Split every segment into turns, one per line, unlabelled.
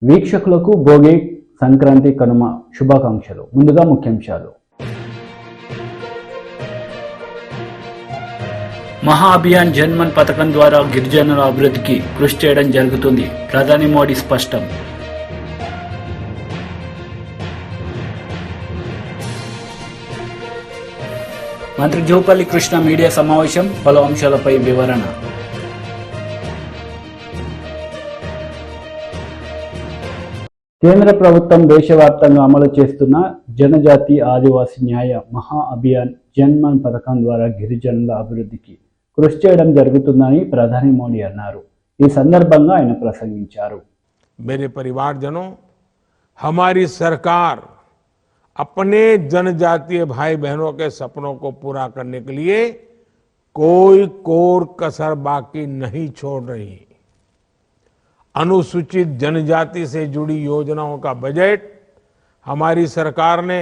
వీక్షకులకు భోగి సంక్రాంతి కనుమ శుభాకాంక్షలు. ముందుగా ముఖ్యాంశాలు. మహా అభియాన్ జన్మన్ పథకం ద్వారా గిరిజనుల అభివృద్ధికి కృషి చేయడం జరుగుతుంది. ప్రధాని మోడీ స్పష్టం. మంత్రి జూపల్లి కృష్ణ మీడియా సమావేశం, పలు అంశాలపై వివరణ. కేంద్ర ప్రభుత్వం దేశవ్యాప్తంగా అమలు చేస్తున్న జనజాతి ఆదివాసీ న్యాయ మహా అభియాన్ జన్మన్ పథకం ద్వారా గిరిజనుల అభివృద్ధికి కృషి చేయడం జరుగుతుందని ప్రధాని మోడీ అన్నారు. ఈ సందర్భంగా ఆయన ప్రసంగించారు.
मेरे परिवारजनों, हमारी सरकार अपने जनजातीय भाई बहनों के सपनों को पूरा करने के लिए कोई कोर कसर बाकी नहीं छोड़ रही। अनुसूचित जनजाति से जुड़ी योजनाओं का बजट हमारी सरकार ने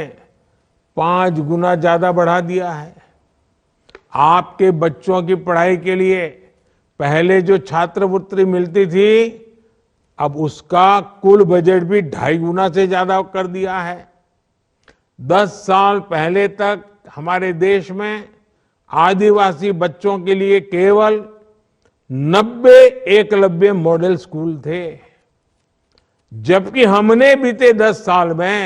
5 गुना ज्यादा बढ़ा दिया है। आपके बच्चों की पढ़ाई के लिए पहले जो छात्रवृत्ति मिलती थी, अब उसका कुल बजट भी 2.5 गुना से ज्यादा कर दिया है। 10 साल पहले तक हमारे देश में आदिवासी बच्चों के लिए केवल 90 एकलव्य मॉडल स्कूल थे, जबकि हमने बीते 10 साल में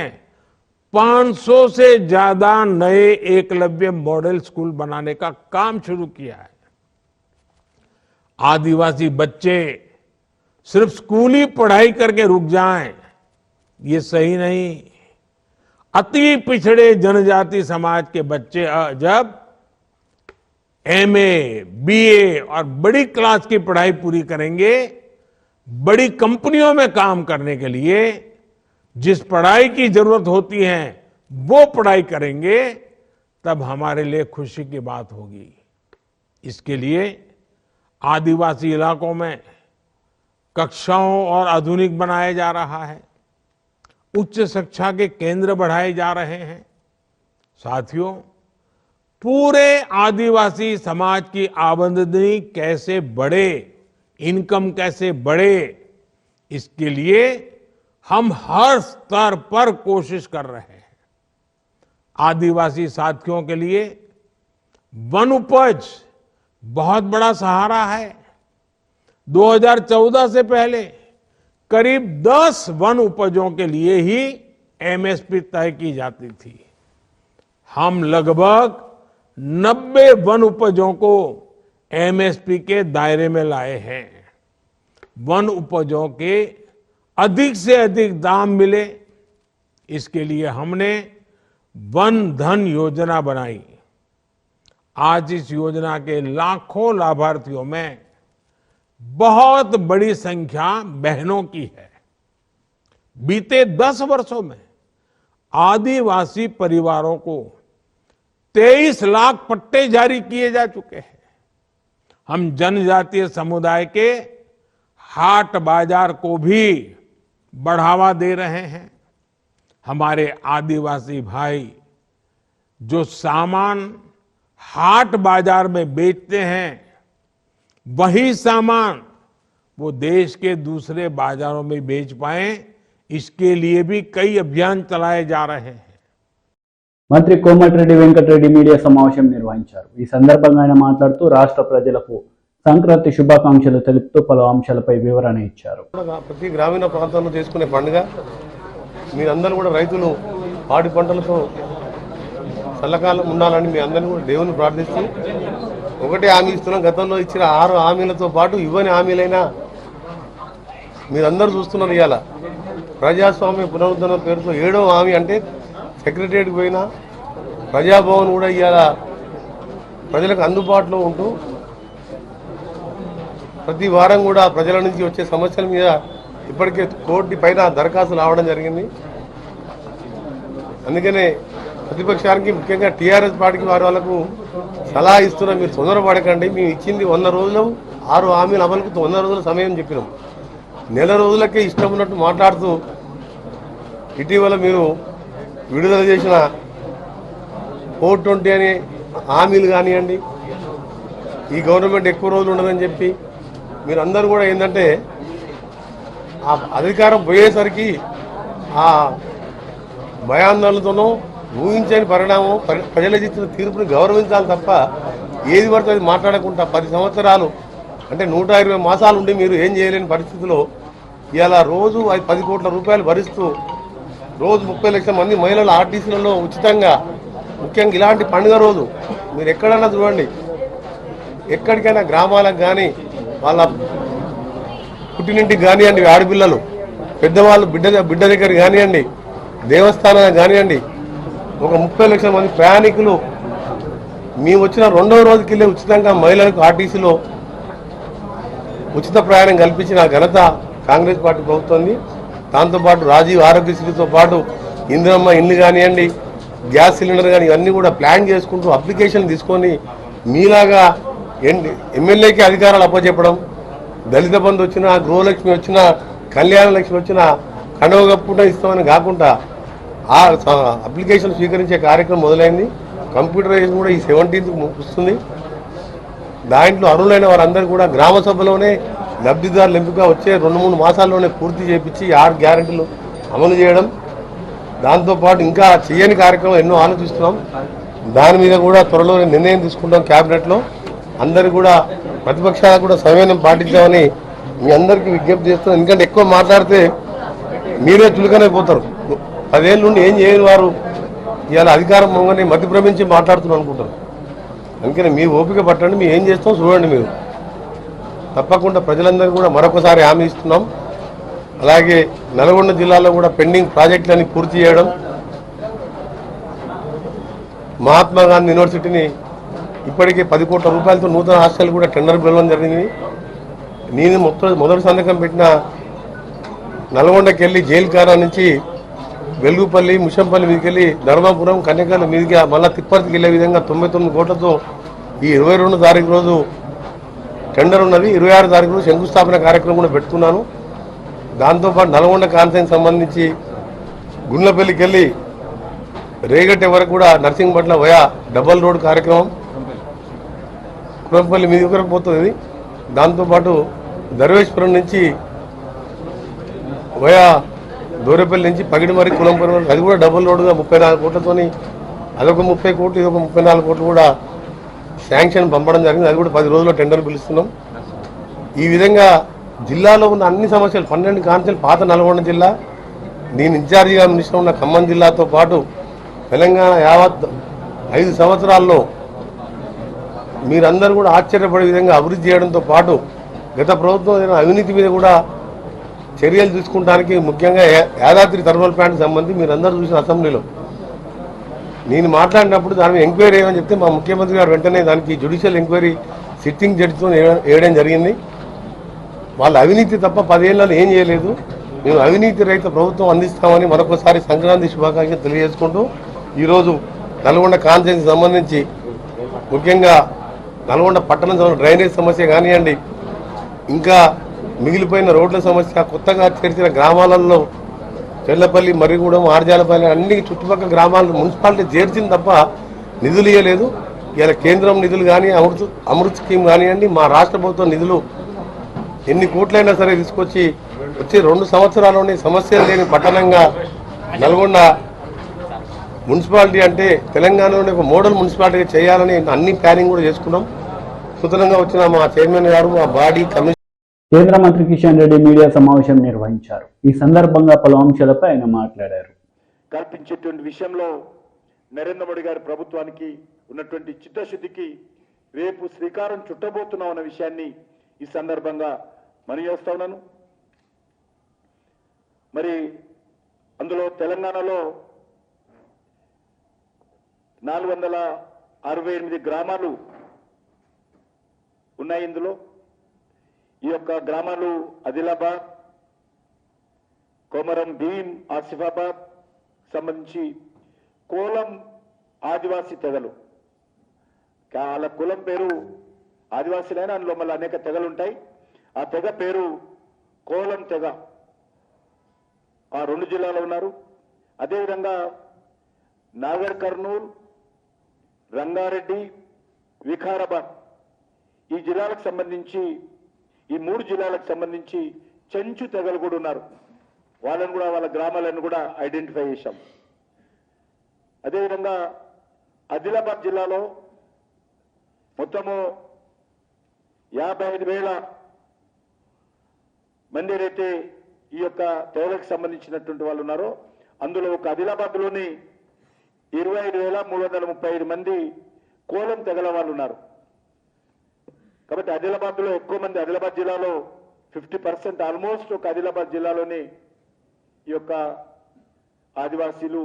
500 से ज्यादा नए एकलव्य मॉडल स्कूल बनाने का काम शुरू किया है। आदिवासी बच्चे सिर्फ स्कूली पढ़ाई करके रुक जाएं, ये सही नहीं। अति पिछड़े जनजाति समाज के बच्चे जब एमए, बीए और बड़ी क्लास की पढ़ाई पूरी करेंगे, बड़ी कंपनियों में काम करने के लिए जिस पढ़ाई की जरूरत होती है वो पढ़ाई करेंगे, तब हमारे लिए खुशी की बात होगी। इसके लिए आदिवासी इलाकों में कक्षाओं और आधुनिक बनाया जा रहा है। उच्च शिक्षा के केंद्र बढ़ाए जा रहे हैं। साथियों, पूरे आदिवासी समाज की आमदनी कैसे बढ़े, इनकम कैसे बढ़े, इसके लिए हम हर स्तर पर कोशिश कर रहे हैं। आदिवासी साथियों के लिए वन उपज बहुत बड़ा सहारा है। 2014 से पहले करीब 10 वन उपजों के लिए ही एमएसपी तय की जाती थी। हम लगभग 90 वन उपजों को एमएसपी के दायरे में लाए हैं। वन उपजों के अधिक से अधिक दाम मिले, इसके लिए हमने वन धन योजना बनाई। आज इस योजना के लाखों लाभार्थियों में बहुत बड़ी संख्या बहनों की है। बीते 10 वर्षों में आदिवासी परिवारों को 23 लाख पट्टे जारी किए जा चुके हैं। हम जनजातीय समुदाय के हाट बाजार को भी बढ़ावा दे रहे हैं। हमारे आदिवासी भाई जो सामान हाट बाजार में बेचते हैं, वही सामान वो देश के दूसरे बाजारों में बेच पाएं, इसके लिए भी कई अभियान चलाए जा रहे हैं।
మంత్రి కోమటిరెడ్డి వెంకటరెడ్డి మీడియా సమావేశం నిర్వహించారు. ఈ సందర్భంగా ఆయన మాట్లాడుతూ రాష్ట్ర ప్రజలకు సంక్రాంతి శుభాకాంక్షలు తెలుపుతూ పలు అంశాలపై వివరణ ఇచ్చారు.
ప్రతి గ్రామీణ ప్రాంతాల్లో చేసుకునే పండుగ, మీరందరూ కూడా రైతులు పాడి పంటలతో చల్లకాలం ఉండాలని మీ అందరినీ కూడా దేవుని ప్రార్థిస్తూ ఒకటే హామీ ఇస్తున్నాం. గతంలో ఇచ్చిన 6 హామీలతో పాటు ఇవ్వని హామీలైనా మీరందరూ చూస్తున్నారు. ఇవాళ ప్రజాస్వామ్య పునరుద్ధరణ పేరుతో 7వ హామీ అంటే సెక్రటరియట్కి పోయినా ప్రజాభవన్ కూడా ఇవాళ ప్రజలకు అందుబాటులో ఉంటూ ప్రతి వారం కూడా ప్రజల నుంచి వచ్చే సమస్యల మీద ఇప్పటికే కోటి పైన దరఖాస్తులు రావడం జరిగింది. అందుకనే ప్రతిపక్షానికి ముఖ్యంగా టీఆర్ఎస్ పార్టీకి వాళ్ళకు సలహా ఇస్తున్నా, మీరు తొందరపడకండి. మేము ఇచ్చింది 100 రోజులు, 6 హామీల అమలుకు 100 రోజుల సమయం చెప్పినాం. నెల రోజులకే ఇష్టం ఉన్నట్టు మాట్లాడుతూ ఇటీవల మీరు విడుదల చేసిన 420 అనే హామీలు కానివ్వండి, ఈ గవర్నమెంట్ ఎక్కువ రోజులు ఉండదని చెప్పి మీరందరూ కూడా ఏంటంటే ఆ అధికారం పోయేసరికి ఆ భయాందోళనతోనూ ఊహించని పరిణామం ప్రజల ఇచ్చిన తీర్పుని గౌరవించాలి తప్ప ఏది పడితే అది మాట్లాడకుండా 10 సంవత్సరాలు అంటే 120 మాసాలు ఉండి మీరు ఏం చేయలేని పరిస్థితిలో ఇలా రోజు 10 కోట్ల రూపాయలు భరిస్తూ రోజు 30 లక్షల మంది మహిళలు ఆర్టీసీలలో ఉచితంగా, ముఖ్యంగా ఇలాంటి పండుగ రోజు మీరు ఎక్కడన్నా చూడండి, ఎక్కడికైనా గ్రామాలకు కానీ వాళ్ళ పుట్టినింటికి కానివ్వండి, ఆడపిల్లలు పెద్దవాళ్ళు బిడ్డ దగ్గర కానివ్వండి, దేవస్థానాలకు కానివ్వండి, ఒక 30 లక్షల మంది ప్రయాణికులు మేము వచ్చిన 2వ రోజుకి వెళ్ళి ఉచితంగా మహిళలకు ఆర్టీసీలో ఉచిత ప్రయాణం కల్పించిన ఘనత కాంగ్రెస్ పార్టీ ప్రభుత్వంది. దాంతోపాటు రాజీవ్ ఆరోగ్యశ్రీతో పాటు ఇందిరమ్మ ఇల్లు కానివ్వండి, గ్యాస్ సిలిండర్ కానీ ఇవన్నీ కూడా ప్లాన్ చేసుకుంటూ అప్లికేషన్ తీసుకొని మీలాగా ఎమ్మెల్యేకి అధికారాలు అప్పచెప్పడం, దళిత బంధు వచ్చినా, గృహలక్ష్మి వచ్చినా, కళ్యాణ లక్ష్మి వచ్చినా కండవ కప్పుకుంటూ ఇస్తామని కాకుండా ఆ అప్లికేషన్ స్వీకరించే కార్యక్రమం మొదలైంది. కంప్యూటరైజేషన్ కూడా ఈ 17th వస్తుంది. దాంట్లో అర్హులైన వారందరూ కూడా గ్రామ సభలోనే లబ్ధిదారులు ఎంపిక వచ్చే 2-3 మాసాల్లోనే పూర్తి చేపించి 6 గ్యారెంటీలు అమలు చేయడం. దాంతోపాటు ఇంకా చేయని కార్యక్రమం ఎన్నో ఆలోచిస్తున్నాం. దాని మీద కూడా త్వరలో నిర్ణయం తీసుకుంటాం క్యాబినెట్లో. అందరూ కూడా ప్రతిపక్షాలకు కూడా సంయమనం పాటించామని మీ అందరికీ విజ్ఞప్తి చేస్తున్నాం. ఎందుకంటే ఎక్కువ మాట్లాడితే మీరే చులకనే పోతారు. 10 ఏళ్ళ నుండి ఏం చేయని వారు ఇవాళ అధికారం మొంగని మతి భ్రమించి మాట్లాడుతున్నాం అనుకుంటారు. అందుకని మీ ఓపిక పట్టండి, మేము ఏం చేస్తాం చూడండి. మీరు తప్పకుండా ప్రజలందరూ కూడా మరొకసారి హామీ ఇస్తున్నాం. అలాగే నల్గొండ జిల్లాలో కూడా పెండింగ్ ప్రాజెక్టులన్నీ పూర్తి చేయడం, మహాత్మా గాంధీ యూనివర్సిటీని ఇప్పటికే 10 కోట్ల రూపాయలతో నూతన హాస్టల్ కూడా టెండర్ పిలవడం జరిగింది. నేను మొదటి సంతకం పెట్టిన నల్గొండకి వెళ్ళి జైలుకారా నుంచి వెలుగుపల్లి, ముషంపల్లి మీదకి వెళ్ళి ధర్మాపురం, కన్యకాల మీదుగా మళ్ళీ తిప్పర్తికి వెళ్ళే విధంగా 99 కోట్లతో ఈ 22 తారీఖు రోజు టెండర్ ఉన్నది. 26 తారీఖు రోజు శంకుస్థాపన కార్యక్రమం కూడా పెట్టుకున్నాను. దాంతోపాటు నల్గొండ కాన్సెన్స్ సంబంధించి గుండ్లపల్లికి వెళ్ళి రేగట్టె వరకు కూడా నర్సింగ్పట్ల వయా డబల్ రోడ్ కార్యక్రమం కురంపల్లి మీది వరకు పోతుంది. దాంతోపాటు ధర్వేశ్వరం నుంచి వయా దూరేపల్లి నుంచి పగిడిమరి కులంపల్లి వరకు అది కూడా డబుల్ రోడ్గా 34 కోట్లతోని అదొక 30 కోట్లు, ఇదొక 34 కోట్లు కూడా శాంక్షన్ పంపడం జరిగింది. అది కూడా 10 రోజుల్లో టెండర్ పిలుస్తున్నాం. ఈ విధంగా జిల్లాలో ఉన్న అన్ని సమస్యలు 12 కాన్సెల్ పాత నల్గొండ జిల్లా, నేను ఇన్ఛార్జిగా మినిస్టర్ ఉన్న ఖమ్మం జిల్లాతో పాటు తెలంగాణ యావత్ 5 సంవత్సరాల్లో మీరందరూ కూడా ఆశ్చర్యపడే విధంగా అభివృద్ధి చేయడంతో పాటు గత ప్రభుత్వం అవినీతి మీద కూడా చర్యలు తీసుకుంటానికి, ముఖ్యంగా యాదాద్రి థర్మల్ ప్లాంట్కి సంబంధించి మీరందరూ చూసిన అసెంబ్లీలో నేను మాట్లాడినప్పుడు దాని మీద ఎంక్వైరీ ఏమని చెప్తే మా ముఖ్యమంత్రి గారు వెంటనే దానికి జ్యుడిషియల్ ఎంక్వైరీ సిట్టింగ్ జడ్జితో వేయడం జరిగింది. వాళ్ళ అవినీతి తప్ప 10 ఏళ్ళలో ఏం చేయలేదు. మేము అవినీతి రహిత ప్రభుత్వం అందిస్తామని మరొకసారి సంక్రాంతి శుభాకాంక్షలు తెలియజేసుకుంటూ ఈరోజు నల్గొండ కాన్సెన్స్ సంబంధించి ముఖ్యంగా నల్గొండ పట్టణం డ్రైనేజ్ సమస్య కానివ్వండి, ఇంకా మిగిలిపోయిన రోడ్ల సమస్య, కొత్తగా చేర్చిన గ్రామాలలో చెల్లపల్లి, మర్రిగూడెం, ఆర్జాలపల్లి అన్ని చుట్టుపక్కల గ్రామాలను మున్సిపాలిటీ చేర్చింది తప్ప నిధులు ఇవ్వలేదు. ఇలా కేంద్రం నిధులు కానీ అమృత్ స్కీమ్ కానివ్వండి, మా రాష్ట్ర ప్రభుత్వం నిధులు ఎన్ని కోట్లైనా సరే తీసుకొచ్చి వచ్చే 2 సంవత్సరాల్లోనే సమస్యలు లేని పట్టణంగా నల్గొండ మున్సిపాలిటీ అంటే తెలంగాణలోనే ఒక మోడల్ మున్సిపాలిటీ చేయాలని అన్ని ప్లానింగ్ కూడా చేసుకున్నాం. నూతనంగా వచ్చిన మా చైర్మన్ గారు, మా బాడీ కమిషన్
కేంద్ర మంత్రి కిషన్ రెడ్డి మీడియా సమావేశం నిర్వహించారు. ఈ సందర్భంగా పలు అంశాలపై ఆయన మాట్లాడారు.
కల్పించేటువంటి విషయంలో నరేంద్ర మోడీ గారి ప్రభుత్వానికి ఉన్నటువంటి చిత్తశుద్ధికి రేపు శ్రీకారం చుట్టబోతున్నాం అన్న విషయాన్ని ఈ సందర్భంగా మనం చేస్తా ఉన్నాను. మరి అందులో తెలంగాణలో 468 గ్రామాలు ఉన్నాయి. ఇందులో ఈ యొక్క గ్రామాలు ఆదిలాబాద్, కొమరం భీం, ఆసిఫాబాద్ సంబంధించి కోలం ఆదివాసీ తెగలు. వాళ్ళ కులం పేరు ఆదివాసీలైనా అందులో మళ్ళీ అనేక తెగలు ఉంటాయి. ఆ తెగ పేరు కోలం తెగ. ఆ 2 జిల్లాలో ఉన్నారు. అదేవిధంగా నాగర్ కర్నూల్, రంగారెడ్డి, వికారాబాద్ ఈ జిల్లాలకు సంబంధించి, ఈ 3 జిల్లాలకు సంబంధించి చెంచు తెగలు కూడా ఉన్నారు. వాళ్ళని కూడా, వాళ్ళ గ్రామాలను కూడా ఐడెంటిఫై చేశాం. అదేవిధంగా ఆదిలాబాద్ జిల్లాలో మొత్తము 55,000 మంది ఏదైతే ఈ యొక్క తెగలకు సంబంధించినటువంటి వాళ్ళు ఉన్నారో అందులో ఒక ఆదిలాబాద్లోని 25,335 మంది కోలం తెగల వాళ్ళు ఉన్నారు. కాబట్టి ఆదిలాబాద్లో ఎక్కువ మంది, ఆదిలాబాద్ జిల్లాలో 50% ఆల్మోస్ట్ ఒక ఆదిలాబాద్ జిల్లాలోని ఈ యొక్క ఆదివాసీలు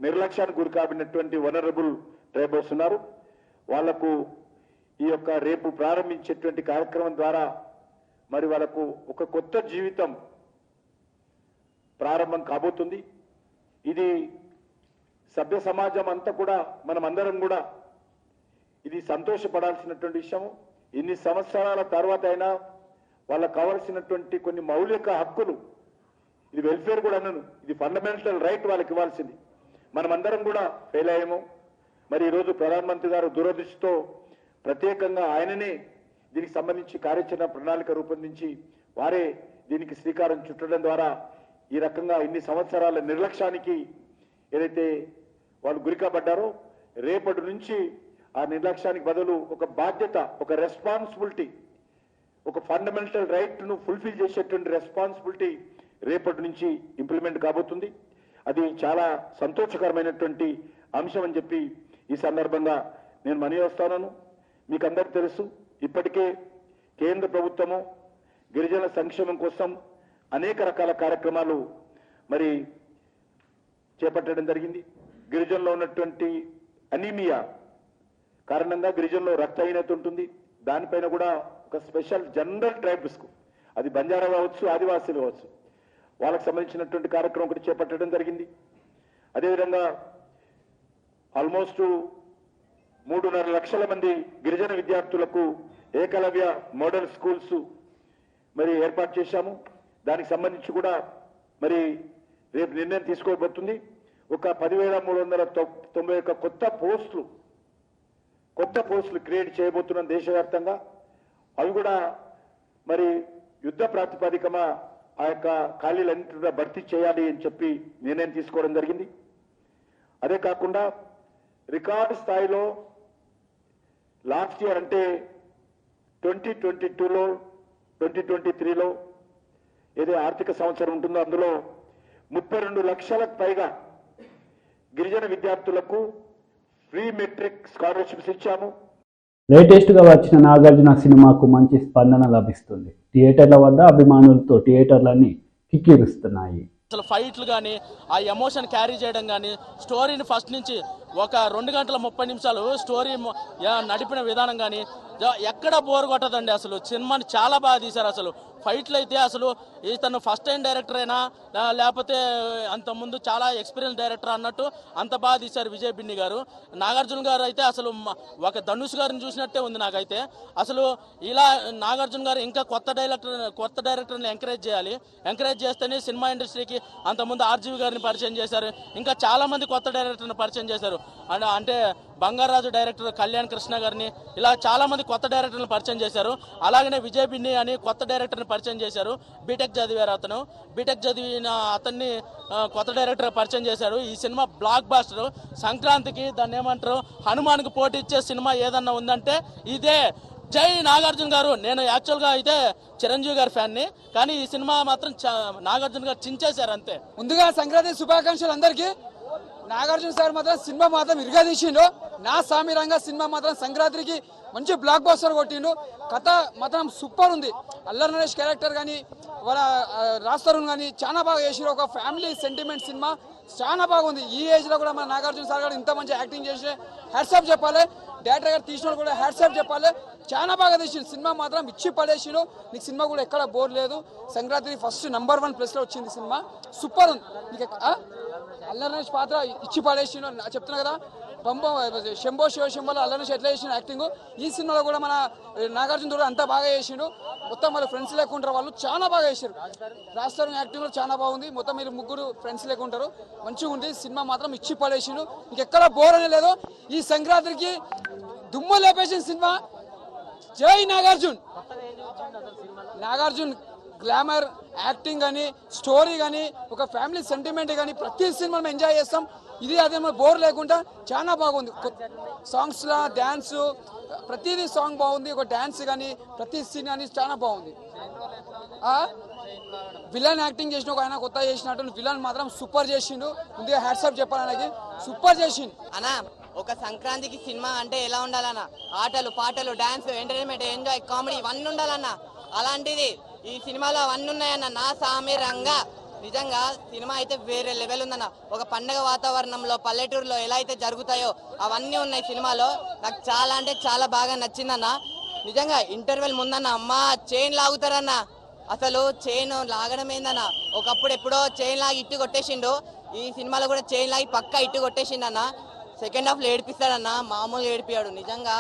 నిర్లక్ష్యానికి గురి కాబడినటువంటి వనరబుల్ ట్రైబల్స్ ఉన్నారు. వాళ్లకు ఈ యొక్క రేపు ప్రారంభించేటువంటి కార్యక్రమం ద్వారా మరి వాళ్ళకు ఒక కొత్త జీవితం ప్రారంభం కాబోతుంది. ఇది సభ్య సమాజం అంతా కూడా, మనమందరం కూడా ఇది సంతోషపడాల్సినటువంటి విషయం. ఇన్ని సంవత్సరాల తర్వాత అయినా వాళ్ళకు కావాల్సినటువంటి కొన్ని మౌలిక హక్కులు, ఇది వెల్ఫేర్ కూడా అన్నాను, ఇది ఫండమెంటల్ రైట్ వాళ్ళకి ఇవ్వాల్సింది. మనమందరం కూడా ఫెయిల్ అయ్యాము. మరి ఈరోజు ప్రధానమంత్రి గారు దురదృష్టితో ప్రత్యేకంగా ఆయననే దీనికి సంబంధించి కార్యాచరణ ప్రణాళిక రూపొందించి వారే దీనికి శ్రీకారం చుట్టడం ద్వారా ఈ రకంగా ఇన్ని సంవత్సరాల నిర్లక్ష్యానికి ఏదైతే వాళ్ళు గురికాబడ్డారో రేపటి నుంచి ఆ నిర్లక్ష్యానికి బదులు ఒక బాధ్యత, ఒక రెస్పాన్సిబిలిటీ, ఒక ఫండమెంటల్ రైట్ ను ఫుల్ఫిల్ చేసేటువంటి రెస్పాన్సిబిలిటీ రేపటి నుంచి ఇంప్లిమెంట్ కాబోతుంది. అది చాలా సంతోషకరమైనటువంటి అంశం అని చెప్పి ఈ సందర్భంగా నేను మనవి చేస్తున్నాను. మీకు అందరికీ తెలుసు, ఇప్పటికే కేంద్ర ప్రభుత్వము గిరిజన సంక్షేమం కోసం అనేక రకాల కార్యక్రమాలు మరి చేపట్టడం జరిగింది. గిరిజనలో ఉన్నటువంటి అనీమియా కారణంగా గిరిజనలో రక్తహీనత ఉంటుంది. దానిపైన కూడా ఒక స్పెషల్ జనరల్ ట్రైబ్స్కు, అది బంజారా కావచ్చు, ఆదివాసీలు కావచ్చు, వాళ్ళకు సంబంధించినటువంటి కార్యక్రమం ఒకటి చేపట్టడం జరిగింది. అదేవిధంగా ఆల్మోస్ట్ 3.5 లక్షల మంది గిరిజన విద్యార్థులకు ఏకలవ్య మోడల్ స్కూల్స్ మరి ఏర్పాటు చేశాము. దానికి సంబంధించి కూడా మరి రేపు నిర్ణయం తీసుకోబోతుంది. ఒక 10,391 కొత్త పోస్టులు క్రియేట్ చేయబోతున్నాం దేశవ్యాప్తంగా. అవి కూడా మరి యుద్ధ ప్రాతిపదికన ఆ యొక్క ఖాళీలన్నింటినీ కూడా భర్తీ చేయాలి అని చెప్పి నిర్ణయం తీసుకోవడం జరిగింది. అదే కాకుండా రికార్డు స్థాయిలో లాస్ట్ ఇయర్ అంటే 2022లో 2023లో ఏదో ఆర్థిక సంవత్సరం ఉంటుందో అందులో 32 లక్షలకు పైగా గిరిజన విద్యార్థులకు ఫ్రీ మెట్రిక్ స్కాలర్షిప్స్ ఇచ్చాము.
లేటెస్ట్ గా వచ్చిన నాగార్జున సినిమాకు మంచి స్పందన లభిస్తుంది. థియేటర్ల వద్ద అభిమానులతో థియేటర్లన్నీ కిక్కిరుస్తున్నాయి.
అసలు ఫైట్లు కానీ, ఆ ఎమోషన్ క్యారీ చేయడం కానీ, స్టోరీని ఫస్ట్ నుంచి ఒక 2 గంటల 30 నిమిషాలు స్టోరీ నడిపిన విధానం కానీ ఎక్కడ బోర్ కొట్టదండి. అసలు సినిమాని చాలా బాగా తీశారు. అసలు ఫైట్లు అయితే అసలు ఇతను ఫస్ట్ టైం డైరెక్టర్ అయినా లేకపోతే అంతకుముందు చాలా ఎక్స్పీరియన్స్ డైరెక్టర్ అన్నట్టు అంత బాగా తీశారు విజయ్ బిన్ని గారు. నాగార్జున గారు అయితే అసలు ఒక ధనుష్ గారిని చూసినట్టే ఉంది నాకైతే. అసలు ఇలా నాగార్జున గారు ఇంకా కొత్త డైరెక్టర్ని ఎంకరేజ్ చేయాలి. ఎంకరేజ్ చేస్తేనే సినిమా ఇండస్ట్రీకి అంతకుముందు ఆర్జీవి గారిని పరిచయం చేశారు, ఇంకా చాలా మంది కొత్త డైరెక్టర్ని పరిచయం చేశారు. అంటే బంగారాజు డైరెక్టర్ కళ్యాణ్ కృష్ణ గారిని, ఇలా చాలా మంది కొత్త డైరెక్టర్లు పరిచయం చేశారు. అలాగనే విజయ్ బిన్ని అని కొత్త డైరెక్టర్ని పరిచయం చేశారు. బీటెక్ చదివారు అతను. బీటెక్ చదివిన అతన్ని కొత్త డైరెక్టర్ పరిచయం చేశారు. ఈ సినిమా బ్లాక్ బాస్టర్. సంక్రాంతికి దాన్ని ఏమంటారు, హనుమాన్కి పోటీ ఇచ్చే సినిమా ఏదన్నా ఉందంటే ఇదే. జై నాగార్జున గారు. నేను యాక్చువల్గా అయితే చిరంజీవి గారి ఫ్యాన్ని, కానీ ఈ సినిమా మాత్రం నాగార్జున గారు చించేశారు అంతే.
ముందుగా సంక్రాంతి శుభాకాంక్షలు అందరికీ. నాగార్జున సార్ మాత్రం సినిమా మాత్రం ఇరగదీసిండు. నా సామిరంగా సినిమా మాత్రం సంక్రాంతికి మంచి బ్లాక్ బస్టర్ కొట్టిండు. కథ మాత్రం సూపర్ ఉంది. అల్లరి నరేష్ క్యారెక్టర్ కానీ, వాళ్ళ రాస్తరుణ్ కానీ చాలా బాగా చేసిరు. ఒక ఫ్యామిలీ సెంటిమెంట్ సినిమా చాలా బాగుంది. ఈ ఏజ్ లో కూడా మన నాగార్జున సార్ గారు ఇంత మంచి యాక్టింగ్ చేసి హ్యాట్సాప్ చెప్పాలి. డైరెక్టర్ గారు తీసిన కూడా హ్యాట్సాప్ చెప్పాలి. చాలా బాగా తీసిండు. సినిమా మాత్రం ఇచ్చి పడేసిండు. నీకు సినిమా కూడా ఎక్కడ బోర్ లేదు. సంక్రాంతి ఫస్ట్ నంబర్ 1 ప్లేస్ లో వచ్చింది సినిమా. సూపర్ ఉంది. నీకు అల్లరి నరేష్ పాత్ర ఇచ్చి పడేసిండు. చెప్తున్నా కదా, శంభో శివశంభోలో అల్లరి నరేష్ ఎట్లా చేసిన యాక్టింగ్, ఈ సినిమాలో కూడా మన నాగార్జున కూడా అంతా బాగా చేసిండు. మొత్తం వాళ్ళ ఫ్రెండ్స్ లేకుంటారు, వాళ్ళు చాలా బాగా చేశారు. రాస్తారు యాక్టింగ్ కూడా చాలా బాగుంది. మొత్తం మీరు ముగ్గురు ఫ్రెండ్స్ లేకుంటారు, మంచిగా ఉంది. సినిమా మాత్రం ఇచ్చి పడేసిండు. ఇంకెక్కడ బోర్ అనే లేదు. ఈ సంక్రాంతికి దుమ్ము లేపేసిన సినిమా. జై నాగార్జున్. నాగార్జున్ గ్లామర్, యాక్టింగ్ కానీ, స్టోరీ కానీ, ఒక ఫ్యామిలీ సెంటిమెంట్ కానీ ప్రతి సీన్ మనం ఎంజాయ్ చేస్తాం. ఇది అదే బోర్ లేకుండా చాలా బాగుంది. సాంగ్స్లో డ్యాన్స్, ప్రతిదీ సాంగ్ బాగుంది. ఒక డ్యాన్స్ కానీ ప్రతి సీన్ కానీ చాలా బాగుంది. విలన్ యాక్టింగ్ చేసిన ఒక ఆయన కొత్త చేసినట్టు విలన్ మాత్రం సూపర్ చేసిండు. ముందుగా హ్యాట్సాప్ చెప్పాలి, ఆయనకి సూపర్ చేసిండు.
అన్నా ఒక సంక్రాంతికి సినిమా అంటే ఎలా ఉండాలన్నా, ఆటలు పాటలు డాన్స్ ఎంటర్టైన్మెంట్ ఎంజాయ్ కామెడీ ఇవన్నీ ఉండాలన్నా. అలాంటిది ఈ సినిమాలో అవన్నీ ఉన్నాయన్న. నా సామి రంగా నిజంగా సినిమా అయితే వేరే లెవెల్ ఉందన్న. ఒక పండగ వాతావరణంలో పల్లెటూరులో ఎలా అయితే జరుగుతాయో అవన్నీ ఉన్నాయి సినిమాలో. నాకు చాలా అంటే చాలా బాగా నచ్చిందన్న. నిజంగా ఇంటర్వెల్ ముందన్న అమ్మ చైన్ లాగుతారన్న, అసలు చైన్ లాగడం ఏందన్న. ఒకప్పుడు ఎప్పుడో చైన్ లాగి ఇట్టు కొట్టేసిండు, ఈ సినిమాలో కూడా చైన్ లాగి పక్కా ఇట్టు కొట్టేసిండన్న. సెకండ్ హాఫ్లో ఏడిపిస్తాడన్న, మామూలుగా ఏడిపియాడు. నిజంగా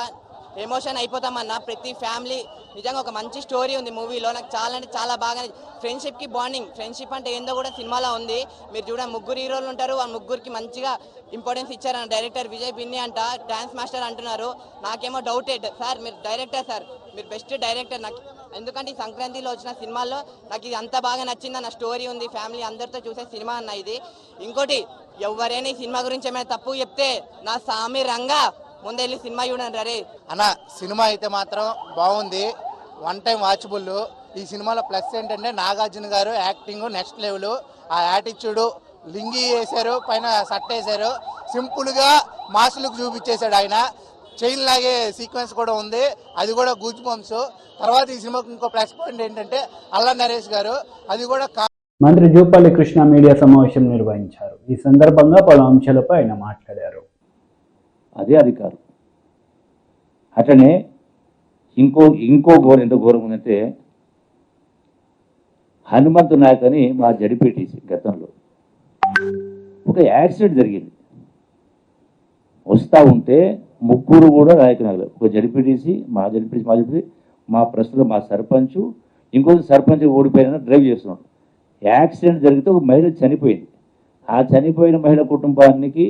ఎమోషన్ అయిపోతామన్న. ప్రతి ఫ్యామిలీ నిజంగా ఒక మంచి స్టోరీ ఉంది మూవీలో. నాకు చాలా అంటే చాలా బాగా ఫ్రెండ్షిప్కి బాండింగ్, ఫ్రెండ్షిప్ అంటే ఏందో కూడా సినిమాలో ఉంది. మీరు చూడండి, ముగ్గురు హీరోలు ఉంటారు, ఆ ముగ్గురికి మంచిగా ఇంపార్టెన్స్ ఇచ్చారన్న. డైరెక్టర్ విజయ్ బిన్ని అంట, డాన్స్ మాస్టర్ అంటున్నారు. నాకేమో డౌటే సార్, మీరు డైరెక్టర్ సార్, మీరు బెస్ట్ డైరెక్టర్. నాకు ఎందుకంటే ఈ సంక్రాంతిలో వచ్చిన సినిమాల్లో నాకు ఇది అంత బాగా నచ్చిందన్న. స్టోరీ ఉంది, ఫ్యామిలీ అందరితో చూసే సినిమా అన్న ఇది. ఇంకోటి, ఎవరైనా ఈ సినిమా గురించి ఏమైనా తప్పు చెప్తే నా సామి రంగా ముందెళ్ళి సినిమా చూడండి రే
అన్న. సినిమా అయితే మాత్రం బాగుంది, వన్ టైం వాచబుల్. ఈ సినిమాలో ప్లస్ ఏంటంటే నాగార్జున గారు యాక్టింగ్ నెక్స్ట్ లెవెల్. ఆ యాటిట్యూడ్, లింగి వేశారు, పైన షర్ట్ వేశారు, సింపుల్గా మాసులకు చూపించేశాడు ఆయన. చైన్ లాగే సీక్వెన్స్ కూడా ఉంది, అది కూడా గూజ్ బంప్స్. తర్వాత ఈ సినిమాకి ఇంకో ప్లస్ పాయింట్ ఏంటంటే అల్లా నరేష్ గారు, అది కూడా
మంత్రి జూపల్లి కృష్ణ మీడియా సమావేశం నిర్వహించారు. ఈ సందర్భంగా పలు అంశాలపై ఆయన మాట్లాడారు.
అదే అధికారం. అట్లనే ఇంకో ఘోరం, ఎంత ఘోరం ఉందంటే, హనుమంతు నాయక్ అని మా జడిపేటీసీ గతంలో ఒక యాక్సిడెంట్ జరిగింది. వస్తూ ఉంటే ముగ్గురు కూడా నాయకులు, ఒక జడిపేటీసీ, మా జడిపేటీసీ, మా ప్రస్తుతం మా సర్పంచ్, ఇంకొక సర్పంచ్ ఓడిపోయిన డ్రైవ్ చేస్తున్నాడు. యాక్సిడెంట్ జరిగితే ఒక మహిళ చనిపోయింది. ఆ చనిపోయిన మహిళ కుటుంబానికి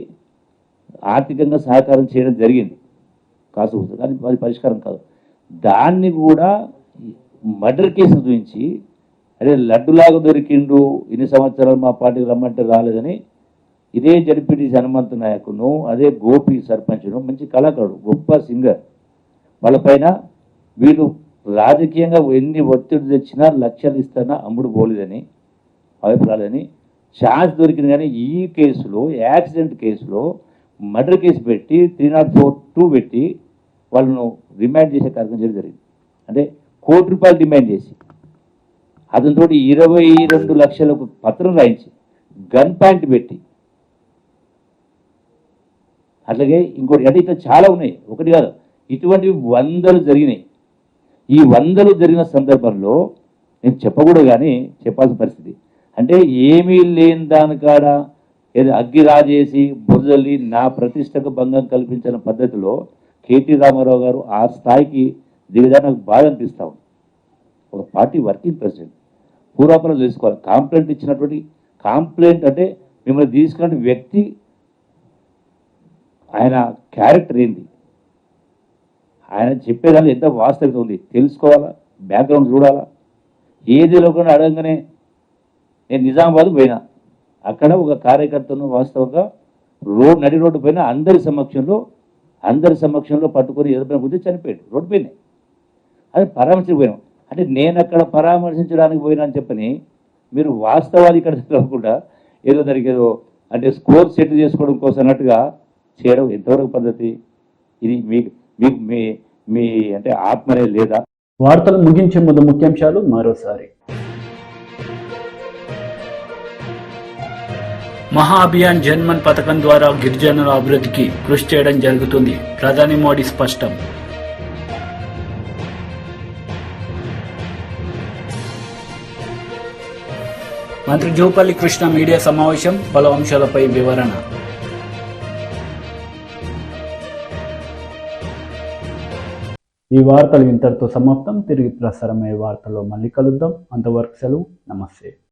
ఆర్థికంగా సహకారం చేయడం జరిగింది కాసు, కానీ అది పరిష్కారం కాదు. దాన్ని కూడా మర్డర్ కేసు చూపించి, అదే లడ్డులాగా దొరికిండు, ఇన్ని సంవత్సరాలు మా పార్టీకి రమ్మంటే రాలేదని ఇదే జడ్పీటీసీ హనుమంతు నాయకును, అదే గోపి సర్పంచ్ను, మంచి కళాకారుడు, గొప్ప సింగర్, వాళ్ళపైన వీళ్ళు రాజకీయంగా ఎన్ని ఒత్తిడి తెచ్చినా లక్షలు ఇస్తానా అమ్ముడు పోలేదని, అభిప్రాయాలని ఛాన్స్ దొరికింది. కానీ ఈ కేసులో, యాక్సిడెంట్ కేసులో మర్డర్ కేసు పెట్టి 304(2) పెట్టి వాళ్ళను రిమాండ్ చేసే కార్యక్రమం చేయడం జరిగింది. అంటే ₹1 కోటి డిమాండ్ చేసి అతనితో 22 లక్షలకు పత్రం రాయించి గన్ పాయింట్ పెట్టి, అట్లాగే ఇంకోటి అంటే ఇట్లా చాలా ఉన్నాయి, ఒకటి కాదు, ఇటువంటివి 100 జరిగినాయి. ఈ 100 జరిగిన సందర్భంలో నేను చెప్పకూడదు, కానీ చెప్పాల్సిన పరిస్థితి. అంటే ఏమీ లేని దానికాడ ఏదో అగ్గి రాజేసి బురదల్లి నా ప్రతిష్టకు భంగం కల్పించిన పద్ధతిలో కేటీ రామారావు గారు ఆ స్థాయికి దిగదా నాకు బాగా అనిపిస్తా ఉంది. ఒక పార్టీ వర్కింగ్ ప్రెసిడెంట్ పూర్వాపరం తెలుసుకోవాలి. కాంప్లైంట్ ఇచ్చినటువంటి కాంప్లైంట్ అంటే మిమ్మల్ని తీసుకున్న వ్యక్తి, ఆయన క్యారెక్టర్ ఏంది, ఆయన చెప్పేదాన్ని ఎంత వాస్తవికత ఉంది తెలుసుకోవాలా, బ్యాక్గ్రౌండ్ చూడాలా. ఏది లేకుండా అడగగానే నేను నిజామాబాద్ పోయినా, అక్కడ ఒక కార్యకర్తను వాస్తవంగా నడి రోడ్డు పైన అందరి సమక్షంలో పట్టుకొని ఎదురుపైన గురించి చనిపోయాడు, రోడ్డు పైన. అది పరామర్శించకపోయినాం. అంటే నేను అక్కడ పరామర్శించడానికి పోయినా అని చెప్పని మీరు వాస్తవాలు ఇక్కడ కాకుండా ఏదో దానికి ఏదో అంటే స్కోర్ సెట్ చేసుకోవడం కోసం అన్నట్టుగా చేయడం ఎంతవరకు పద్ధతి? ఇది మీ అంటే ఆత్మనే లేదా?
వార్తలు ముగించే ముందు ముఖ్యాంశాలు మరోసారి. మహా అభియాన్ జన్మన్ పథకం ద్వారా గిరిజనుల అభివృద్ధికి కృషి చేయడం జరుగుతుంది. ప్రధాని మోడీ స్పష్టం. మంత్రి జూపల్లి కృష్ణ మీడియా సమావేశం, పలు అంశాలపై వివరణ. ఈ వార్తలు ఇంతటితో సమాప్తం. తిరిగి ప్రసారమయ్యే వార్తల్లో మళ్ళీ కలుద్దాం. అంతవరకు సెలవు. నమస్తే.